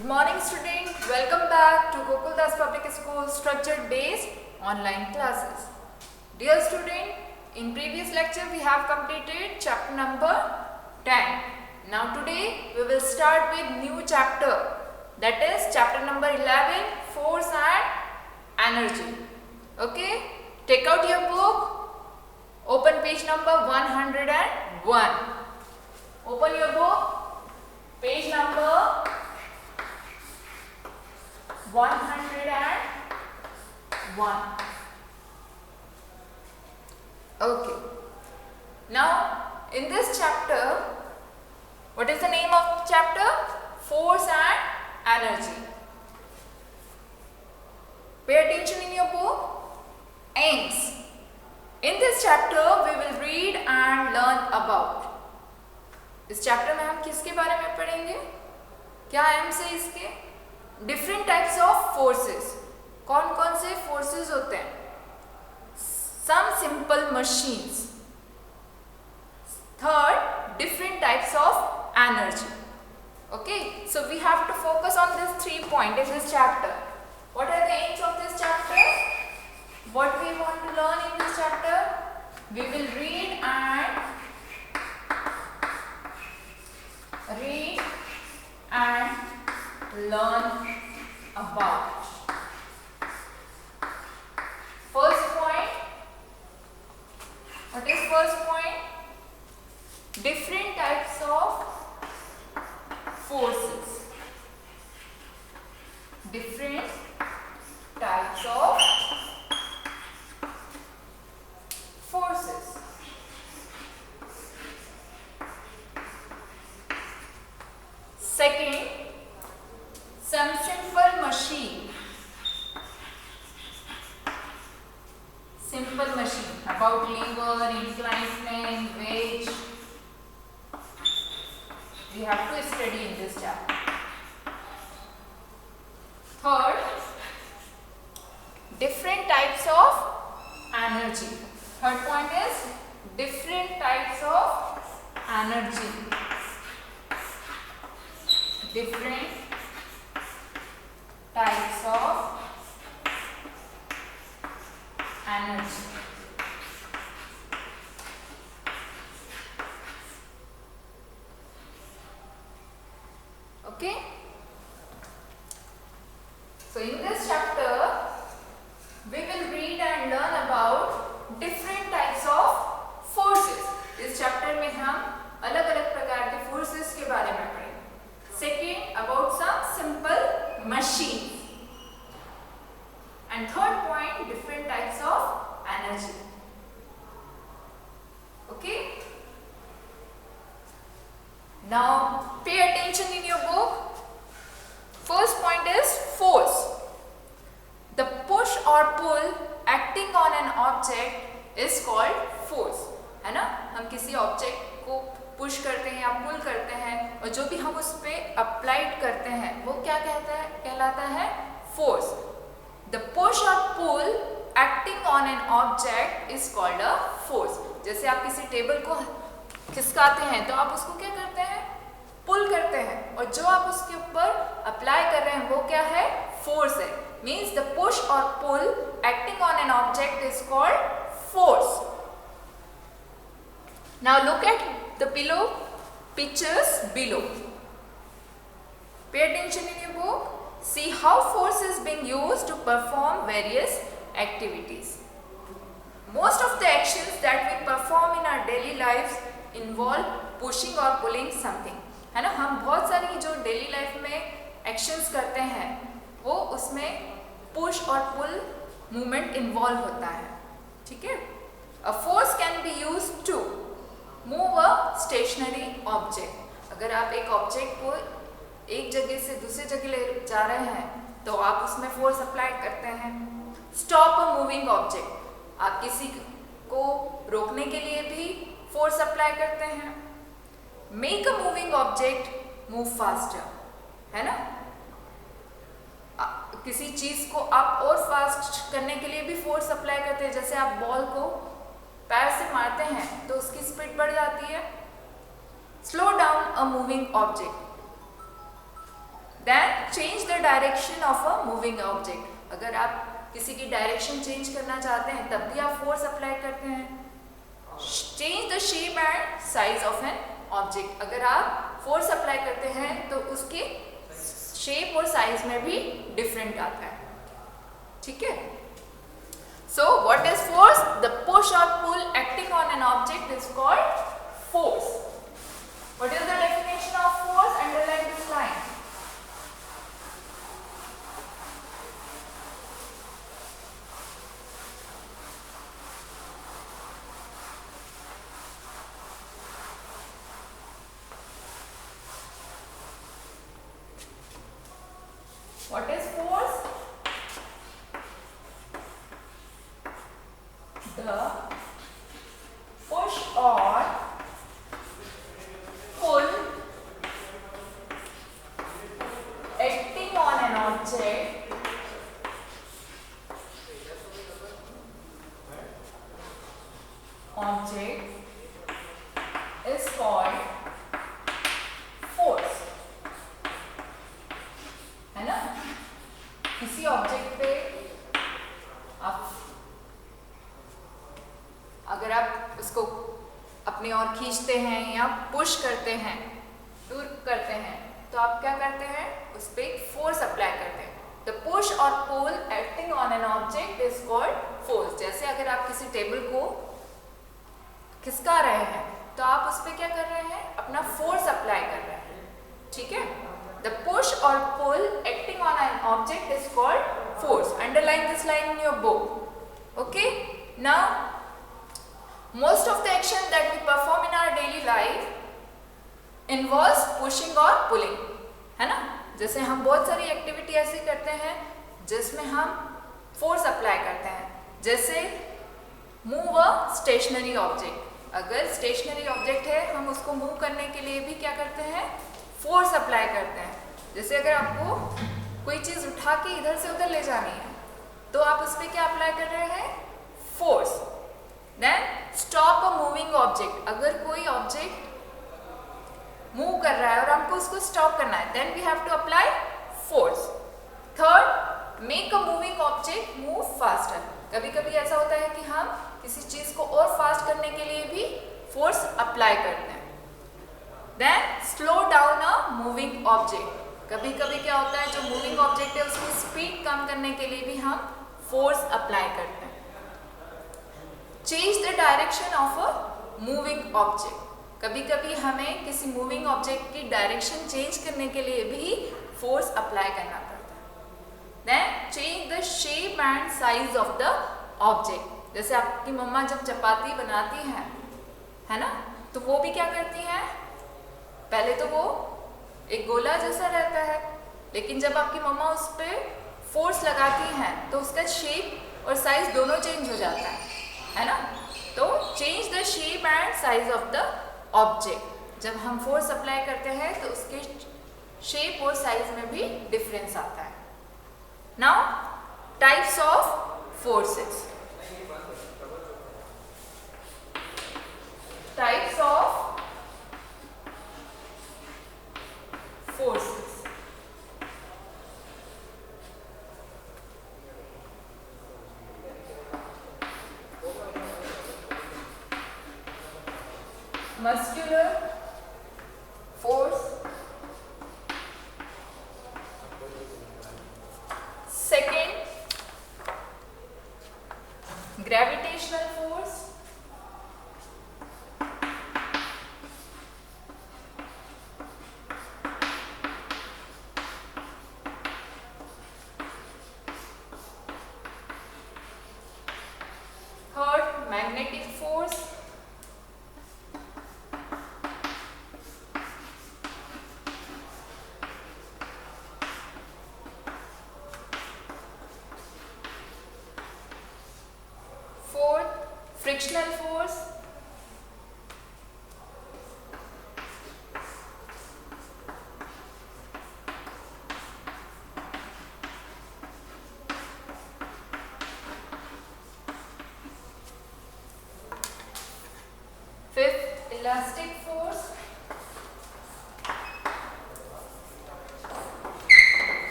Good morning student, welcome back to Gokuldas Public School structured based online classes. Dear student, in previous lecture we have completed chapter number 10. Now today we will start with new chapter, that is chapter number 11, force and energy. Okay, take out your book, open page number 101. Open your book, page number 101. Okay. Now, in this chapter, what is the name of chapter? Force and energy. Pay attention in your book. Aims. In this chapter, we will read and learn about. इस chapter में हम किसके बारे में पढ़ेंगे? क्या aims है इसके? Different types of forces. कौन कौन से फोर्सेस होते हैं? Some simple machines. Third, different types of energy. Okay, so we have to focus on this 3 point in this chapter. What are the aims of this chapter? What we want to learn in this chapter? We will read and learn about. First point. What is first point? Different types of forces. Different types of forces. Second, some simple machine. Simple machine about lever, inclined plane, wedge. We have to study in this chapter. Third, different types of energy. Third point is different types of energy. Different types of energy. Okay, so in this chapter we will read and learn about different types of forces. इस chapter में हम अलग अलग प्रकार के forces के बारे में पढ़ेंगे. Second, about some simple machines. And third point, different types of energy. Okay? Now, pay attention in your book. First point is force. The push or pull acting on an object is called force. है ना? हम किसी object को push करते हैं या पुल करते हैं और जो भी हम उस पर अप्लाइड करते हैं वो क्या कहलाता है? फोर्स. द पुश और pull acting on an object is called a force. जैसे आप किसी टेबल को खिसकाते हैं तो आप उसको क्या करते हैं? पुल करते हैं, और जो आप उसके ऊपर अप्लाई कर रहे हैं वो क्या है? फोर्स है. मीन्स द पुश और pull acting on an object is called force. Now look at the below pictures below. Pay attention in your book. See how force is being used to perform various activities. Most of the actions that we perform in our daily lives involve pushing or pulling something. है ना? हम बहुत सारी जो daily life में actions करते हैं वो उसमें पुश और पुल मूवमेंट इन्वॉल्व होता है. ठीक है? A force can be used to move a stationary object. अगर आप एक ऑब्जेक्ट को एक जगह से दूसरी जगह ले जा रहे हैं तो आप उसमें फोर्स अप्लाई करते हैं. Stop a moving object. आप किसी को रोकने के लिए भी फोर्स अप्लाई करते हैं. Make a moving object move faster. है ना? किसी चीज को आप और फास्ट करने के लिए भी फोर्स अप्लाई करते हैं. जैसे आप बॉल को पैर से मारते हैं तो उसकी स्पीड बढ़ जाती है. Slow down a moving object. Then change the direction of a moving object. अगर आप किसी की डायरेक्शन चेंज करना चाहते हैं तब भी आप फोर्स अप्लाई करते हैं। Change the shape and size of an object. अगर आप फोर्स अप्लाई करते हैं तो उसके शेप और साइज में भी डिफरेंट आता है, ठीक है। So what is force? The push और pull acting on an object is called force. What is the definition of force? Underline this line. What is force? The push or pull acting on an object is called force, है ना। किसी object पे आप अगर आप उसको अपनी ओर खींचते हैं या पुश करते हैं, दूर करते हैं, तो आप क्या करते हैं? उस पर एक फोर्स अप्लाई करते हैं। द पुश और pull acting on an object is called force. जैसे अगर आप किसी टेबल को खिसका रहे हैं तो आप उस पर क्या कर रहे हैं? अपना फोर्स अप्लाई कर रहे हैं, ठीक है। The push or pull acting on an object is called force. Underline this line in your book. Okay? Now, most of the action that we perform in our daily life involves pushing or pulling, है ना। जैसे हम बहुत सारी activity ऐसी करते हैं जिसमें हम फोर्स अप्लाई करते हैं। जैसे मूव अ स्टेशनरी ऑब्जेक्ट। अगर स्टेशनरी ऑब्जेक्ट है, हम उसको मूव करने के लिए भी क्या करते हैं? फोर्स अप्लाई करते हैं। जैसे अगर आपको कोई चीज़ उठा के इधर से उधर ले जानी है तो आप उस पर क्या अप्लाई कर रहे हैं? Force. Then stop a moving object. अगर कोई ऑब्जेक्ट मूव कर रहा है और हमको उसको स्टॉप करना है, then we have to apply force. Third, make a moving object move faster. कभी कभी ऐसा होता है कि हम किसी चीज़ को और फास्ट करने के लिए भी फोर्स अप्लाई करते हैं। Then slow down a moving object. कभी कभी क्या होता है, जो मूविंग ऑब्जेक्ट है उसकी स्पीड कम करने के लिए भी हम फोर्स अप्लाई करते हैं। Change the direction of a moving object. कभी कभी हमें किसी मूविंग ऑब्जेक्ट की डायरेक्शन चेंज करने के लिए भी फोर्स अप्लाई करना पड़ता है। Then change the shape and size of the object. जैसे आपकी मम्मा जब चपाती बनाती हैं, है ना, तो वो भी क्या करती हैं? पहले तो वो एक गोला जैसा रहता है, लेकिन जब आपकी मम्मा उस पर फोर्स लगाती हैं तो उसका शेप और साइज दोनों चेंज हो जाता है ना। तो change the shape and size of the object. जब हम फोर्स अप्लाई करते हैं तो उसके शेप और साइज में भी डिफरेंस आता है। Now types of forces. Types of forces. Muscular force, second gravitational force, magnetic force, fourth frictional force, fifth elastic force,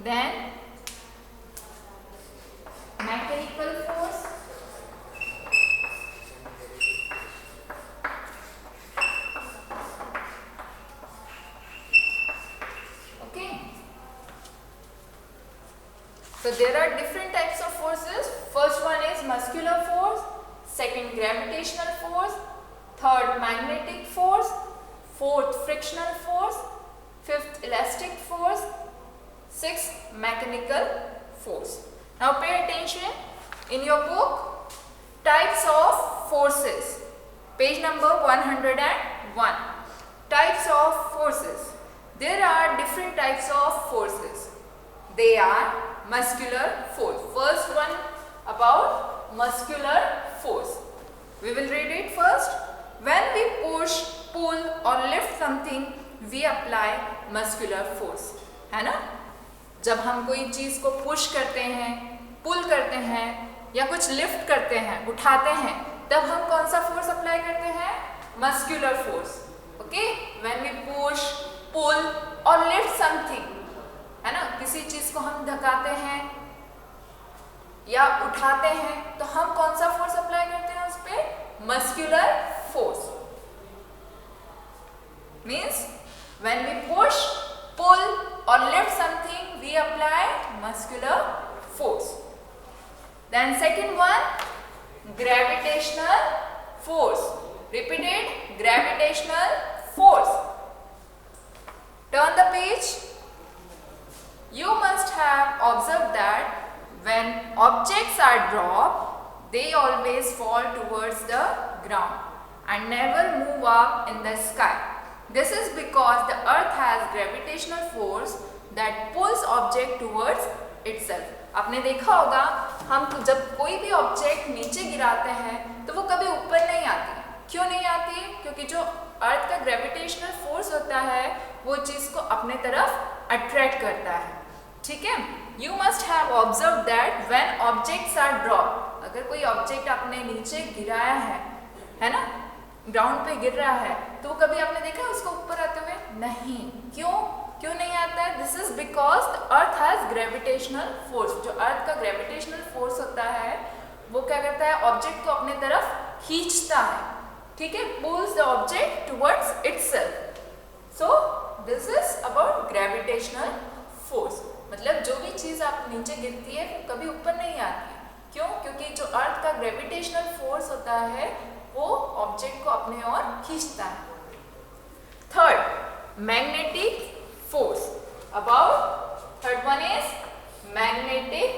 then mechanical force, okay. So there are different types of forces. First one is muscular force, second gravitational force, third magnetic force, fourth frictional force, fifth elastic force, sixth mechanical force. Now pay attention in your book, types of forces, page number 101. Types of forces. There are different types of forces. They are muscular force. First one about muscular force. We will read it first. When we push, pull or lift something, we apply muscular force. है ना? जब हम कोई चीज को push करते हैं, पुल करते हैं या कुछ लिफ्ट करते हैं, उठाते हैं, तब हम कौन सा फोर्स अप्लाई करते हैं? Muscular force. Okay, when we push, pull और लिफ्ट समथिंग, है ना, किसी चीज को हम धकाते हैं या उठाते हैं, तो हम कौन सा फोर्स अप्लाई करते हैं उस पे? Muscular force. Means when we push, pull or lift something, we apply muscular force. Then second one, gravitational force. Repeated, gravitational force. Turn the page. You must have observed that when objects are dropped, they always fall towards the ground and never move up in the sky. This is because the earth has gravitational force that pulls object towards itself. आपने देखा होगा, हम जब कोई भी object नीचे गिराते हैं तो वो कभी ऊपर नहीं आती. क्यों नहीं आती? क्योंकि जो अर्थ का ग्रेविटेशनल फोर्स होता है वो चीज को अपने तरफ अट्रैक्ट करता है. ठीक है. You must have observe that when objects are drop, अगर कोई ऑब्जेक्ट आपने नीचे गिराया है ना, ग्राउंड पे गिर रहा है, तो कभी आपने देखा है उसको ऊपर आते हुए? नहीं. क्यों नहीं आता है? This is because the earth has gravitational force. जो अर्थ का ग्रेविटेशनल फोर्स होता है वो क्या करता है? ऑब्जेक्ट को अपने तरफ खींचता है. ठीक है, pulls the object towards itself. So this is about gravitational force. मतलब जो भी चीज आप नीचे गिरती है वो कभी ऊपर नहीं आती है. क्यों? क्योंकि जो अर्थ का ग्रेविटेशनल फोर्स होता है वो ऑब्जेक्ट को अपने ओर खींचता है. Third, magnetic force. About third one is magnetic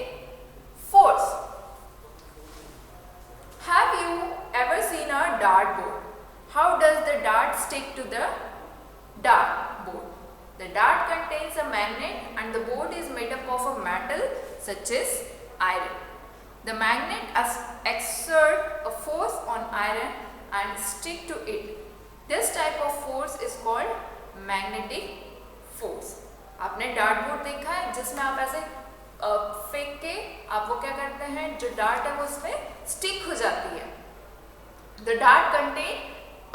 force. Have you ever seen a dart board? How does the dart stick to the dart board? The dart contains a magnet and the board is made up of a metal such as iron. The magnet exerts a force on iron and stick to it. This type of force is called magnetic force. आपने dart board देखा है जिसमें आप ऐसे फेंक के आप वो क्या करते हैं, जो डार्ट है वो उसमें स्टिक हो जाती है. The dart contains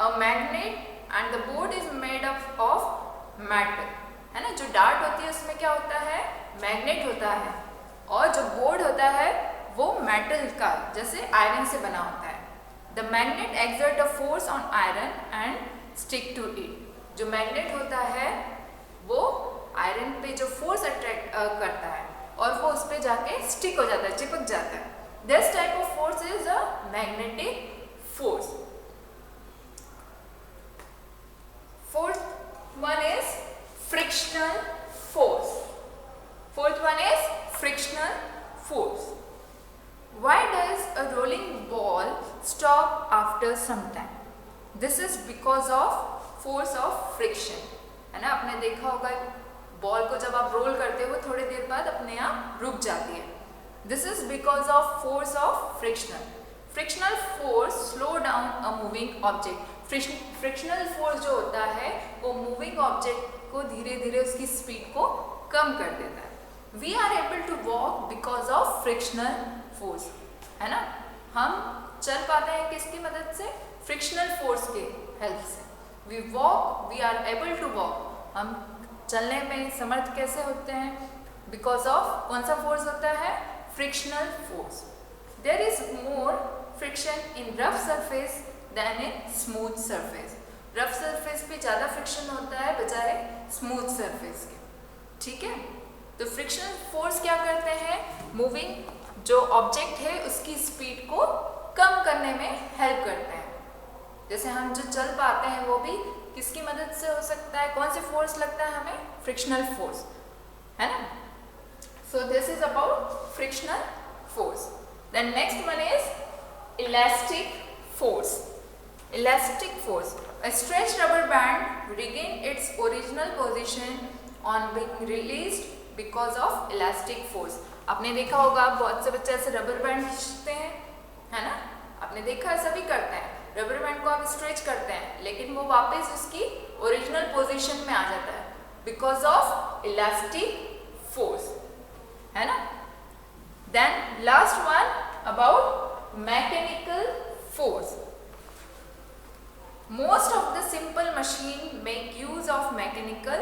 a magnet and the board is made up of metal, है ना. जो डार्ट होती है उसमें क्या होता है? मैग्नेट होता है. और जो बोर्ड होता है वो मेटल का, जैसे आयरन से बना होता है. The magnet exert a force on iron and stick to it. जो मैग्नेट होता है वो आयरन पे जो फोर्स अट्रैक्ट करता है और वो उस पे जाके स्टिक हो जाता है, चिपक जाता है. This type of force is a magnetic force. Fourth one is frictional force. Fourth one is frictional force. Why does a rolling ball stop after some time? This is because of force of friction. है ना, आपने देखा होगा ball को जब आप role करते हो थोड़ी देर बाद अपने आप रुक जाती है. This is because of force of frictional. Frictional force slow down a moving object. Frictional force जो होता है वो मूविंग ऑब्जेक्ट को धीरे धीरे उसकी स्पीड को कम कर देता है. We are able to walk because of frictional force. है ना, हम चल पाते हैं किसकी मदद से? फ्रिक्शनल फोर्स के हेल्प से. We walk, we are able to walk. हम चलने में समर्थ कैसे होते हैं? बिकॉज ऑफ कौन सा फोर्स होता है? Frictional force. There is more friction in rough surface than in smooth surface. Rough surface पे ज़्यादा फ्रिक्शन होता है बजाय स्मूथ सरफेस के. ठीक है, तो फ्रिक्शनल फोर्स क्या करते हैं? मूविंग जो ऑब्जेक्ट है उसकी स्पीड को कम करने में हेल्प करते हैं. जैसे हम जो चल पाते हैं वो भी किसकी मदद से हो सकता है? कौन से फोर्स लगता है हमें? फ्रिक्शनल फोर्स, है ना. So this is about frictional force. Then next one is elastic force. Elastic force. A stretched rubber band regained its original position on being released because of elastic force. आपने देखा होगा बहुत से बच्चे ऐसे rubber band खींचते हैं, है ना. आपने देखा है, सभी करते हैं. रबर बैंड को आप स्ट्रेच करते हैं लेकिन वो वापस उसकी ओरिजिनल पोजीशन में आ जाता है बिकॉज ऑफ इलास्टिक फोर्स, है ना. Then last one about mechanical force. Most of the simple machine make use of mechanical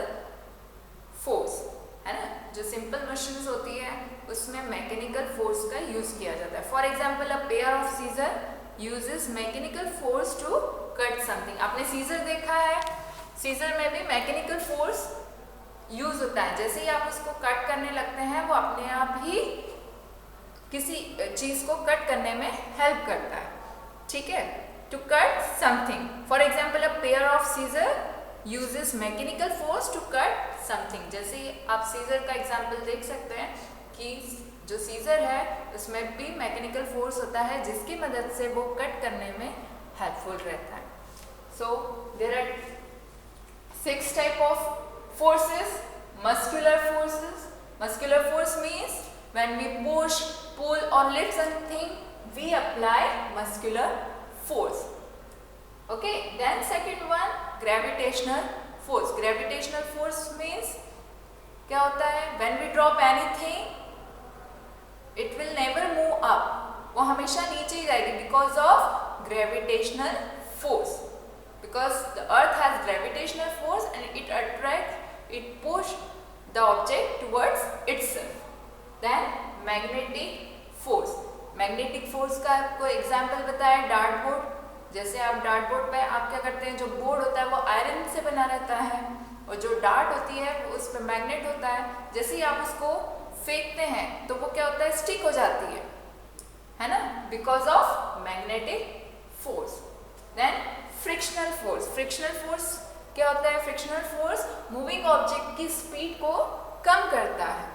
force, है ना. जो simple machines होती है उसमें mechanical force का use किया जाता है. For example, a pair of scissor uses mechanical force to cut something. आपने scissor देखा है, scissor में भी mechanical force use होता है. जैसे ही आप उसको कट करने लगते हैं वो अपने आप ही किसी चीज को कट करने में हेल्प करता है. ठीक है, to cut something. For example, a pair of scissors uses mechanical force to cut something. जैसे आप scissor का example देख सकते हैं कि जो scissor है उसमें भी mechanical force होता है जिसकी मदद से वो कट करने में helpful रहता है. So there are 6 type of forces. Muscular forces. Muscular force means when we push, pull or lift something, we apply muscular force. Okay, then second one gravitational force. Gravitational force means क्या होता है? When we drop anything, it will never move up. वो हमेशा नीचे ही जाएगी because of gravitational force. Because the earth has gravitational force and it attracts, it push the object towards itself. Then magnetic force. Magnetic force का आपको example बताया dart board. जैसे आप dart board पे आप क्या करते हैं, जो बोर्ड होता है वो आयरन से बना रहता है और जो डार्ट होती है उस पर मैग्नेट होता है. जैसे ही आप उसको फेंकते हैं तो वो क्या होता है? स्टिक हो जाती है ना, because of magnetic force. Then frictional force. Frictional force क्या होता है? फ्रिक्शनल फोर्स मूविंग ऑब्जेक्ट की स्पीड को कम करता है.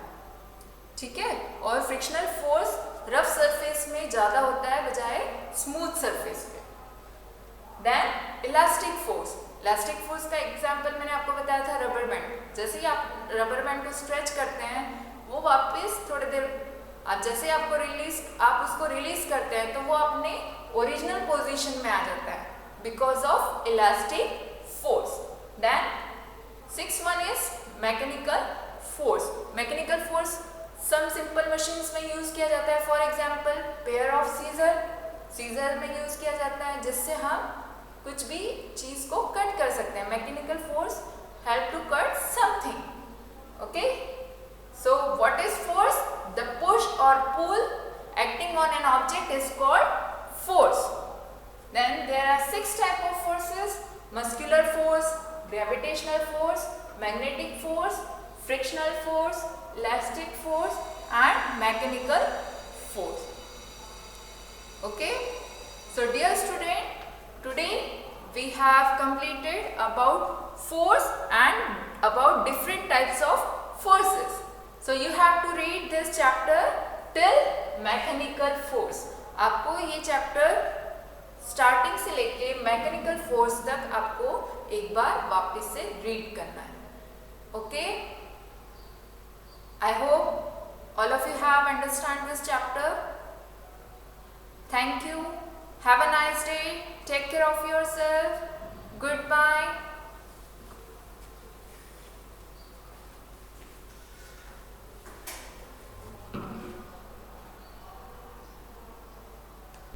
ठीक है, और फ्रिक्शनल फोर्स रफ सरफेस में ज्यादा होता है बजाय स्मूथ सरफेस पे. Then elastic force. Elastic force का एग्जांपल मैंने आपको बताया था रबर बैंड. जैसे ही आप रबर बैंड को स्ट्रेच करते हैं वो वापस थोड़ी देर आप जैसे आप उसको रिलीज करते हैं तो वो अपने ओरिजिनल पोजीशन में आ जाता है because of elastic force. Then 6 one is mechanical force. Mechanical force some simple machines में यूज किया जाता है. For example pair of scissor में यूज किया जाता है जिससे हम कुछ भी चीज को कट कर सकते हैं. Mechanical force help to cut something. Okay, so what is force? The push और pull acting on an object is called force. Then there are 6 type of forces. Muscular force, gravitational force, magnetic force, frictional force, elastic force and mechanical force. Okay, so dear student, today we have completed about force and about different types of forces. So you have to read this chapter till mechanical force. आपको ये chapter starting से लेके mechanical force तक आपको एक बार वापस से read करना है. Okay? I hope all of you have understand this chapter. Thank you. Have a nice day. Take care of yourself. Goodbye.